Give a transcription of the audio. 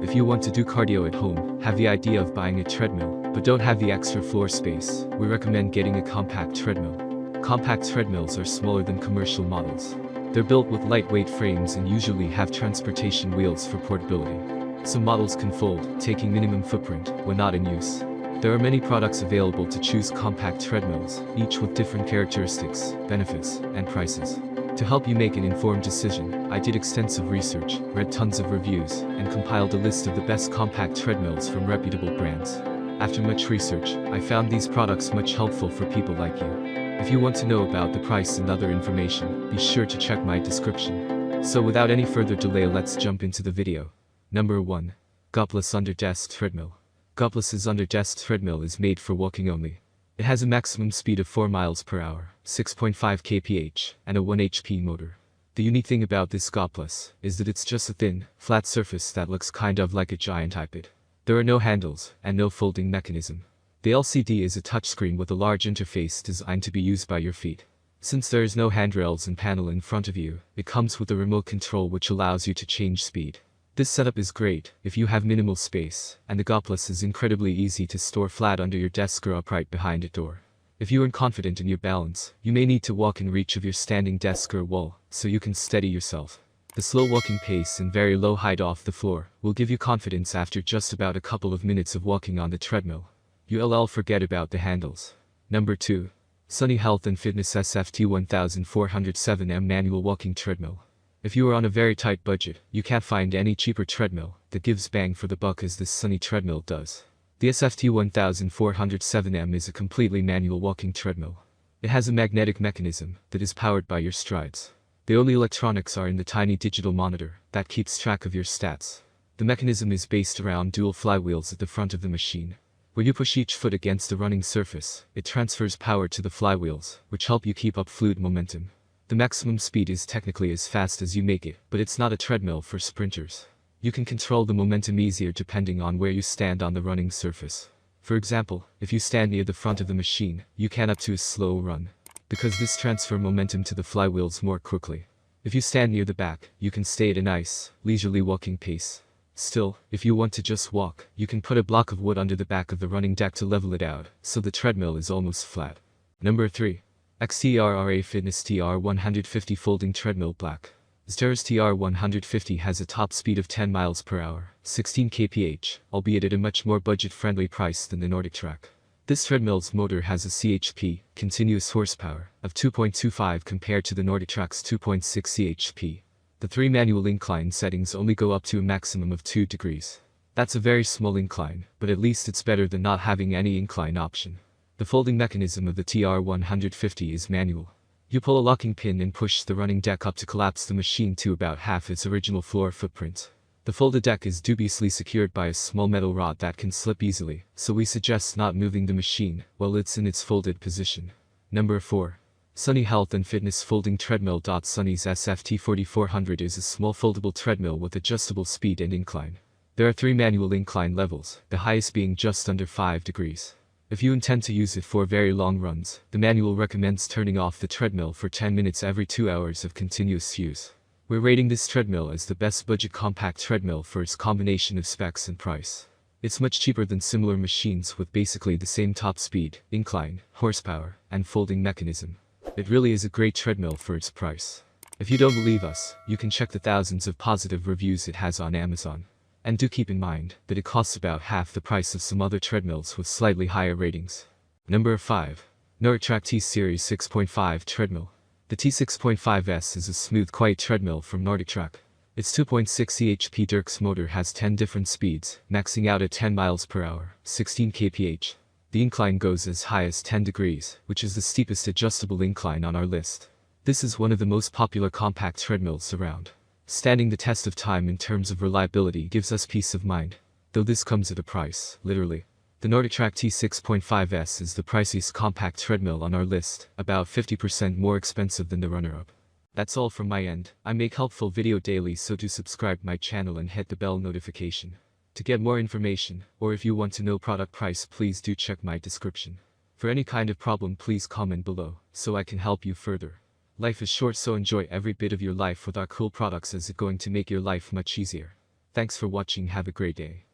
If you want to do cardio at home, have the idea of buying a treadmill, but don't have the extra floor space, we recommend getting a compact treadmill. Compact treadmills are smaller than commercial models. They're built with lightweight frames and usually have transportation wheels for portability. Some models can fold, taking minimum footprint when not in use. There are many products available to choose compact treadmills, each with different characteristics, benefits, and prices. To help you make an informed decision, I did extensive research, read tons of reviews, and compiled a list of the best compact treadmills from reputable brands. After much research, I found these products much helpful for people like you. If you want to know about the price and other information, be sure to check my description. So without any further delay, let's jump into the video. Number 1. Gopless Under-Desk Treadmill. Gopless's Under-Desk Treadmill is made for walking only. It has a maximum speed of 4 miles per hour, 6.5 kph, and a 1 HP motor. The unique thing about this Gopless is that it's just a thin, flat surface that looks kind of like a giant iPad. There are no handles, and no folding mechanism. The LCD is a touchscreen with a large interface designed to be used by your feet. Since there is no handrails and panel in front of you, it comes with a remote control which allows you to change speed. This setup is great if you have minimal space, and the Gopless is incredibly easy to store flat under your desk or upright behind a door. If you aren't confident in your balance, you may need to walk in reach of your standing desk or wall, so you can steady yourself. The slow walking pace and very low height off the floor will give you confidence after just about a couple of minutes of walking on the treadmill. You'll forget about the handles. Number 2. Sunny Health and Fitness SFT 1407M Manual Walking Treadmill. If you are on a very tight budget, you can't find any cheaper treadmill that gives bang for the buck as this Sunny treadmill does. The SFT 1407M is a completely manual walking treadmill. It has a magnetic mechanism that is powered by your strides. The only electronics are in the tiny digital monitor that keeps track of your stats. The mechanism is based around dual flywheels at the front of the machine. When you push each foot against the running surface, it transfers power to the flywheels, which help you keep up fluid momentum. The maximum speed is technically as fast as you make it, but it's not a treadmill for sprinters. You can control the momentum easier depending on where you stand on the running surface. For example, if you stand near the front of the machine, you can up to a slow run, because this transfers momentum to the flywheels more quickly. If you stand near the back, you can stay at a nice, leisurely walking pace. Still, if you want to just walk, you can put a block of wood under the back of the running deck to level it out, so the treadmill is almost flat. Number 3. XTRRA Fitness TR150 Folding Treadmill Black. Zter's TR150 has a top speed of 10 miles per hour, 16 kph, albeit at a much more budget-friendly price than the Nordic Track. This treadmill's motor has a CHP, continuous horsepower, of 2.25 compared to the Nordic Track's 2.6 CHP. The 3 manual incline settings only go up to a maximum of 2 degrees. That's a very small incline, but at least it's better than not having any incline option. The folding mechanism of the TR150 is manual. You pull a locking pin and push the running deck up to collapse the machine to about half its original floor footprint. The folded deck is dubiously secured by a small metal rod that can slip easily, so we suggest not moving the machine while it's in its folded position. Number 4. Sunny Health and Fitness Folding Treadmill. Sunny's SFT 4400 is a small foldable treadmill with adjustable speed and incline. There are 3 manual incline levels, the highest being just under 5 degrees. If you intend to use it for very long runs, the manual recommends turning off the treadmill for 10 minutes every 2 hours of continuous use. We're rating this treadmill as the best budget compact treadmill for its combination of specs and price. It's much cheaper than similar machines with basically the same top speed, incline, horsepower, and folding mechanism. It really is a great treadmill for its price. If you don't believe us, you can check the thousands of positive reviews it has on Amazon. And do keep in mind that it costs about half the price of some other treadmills with slightly higher ratings. Number 5. Nordic Track T-Series 6.5 Treadmill. The T6.5S is a smooth, quiet treadmill from Nordic Track. Its 2.6 CHP Dirks motor has 10 different speeds, maxing out at 10 miles per hour, 16 kph. The incline goes as high as 10 degrees, which is the steepest adjustable incline on our list. This is one of the most popular compact treadmills around. Standing the test of time in terms of reliability gives us peace of mind, though this comes at a price, literally. The Nordic Track T6.5S is the priciest compact treadmill on our list, about 50% more expensive than the runner-up. That's all from my end. I make helpful video daily, so do subscribe my channel and hit the bell notification. To get more information, or if you want to know product price, please do check my description. For any kind of problem, please comment below, so I can help you further. Life is short, so enjoy every bit of your life with our cool products, as it's going to make your life much easier. Thanks for watching. Have a great day.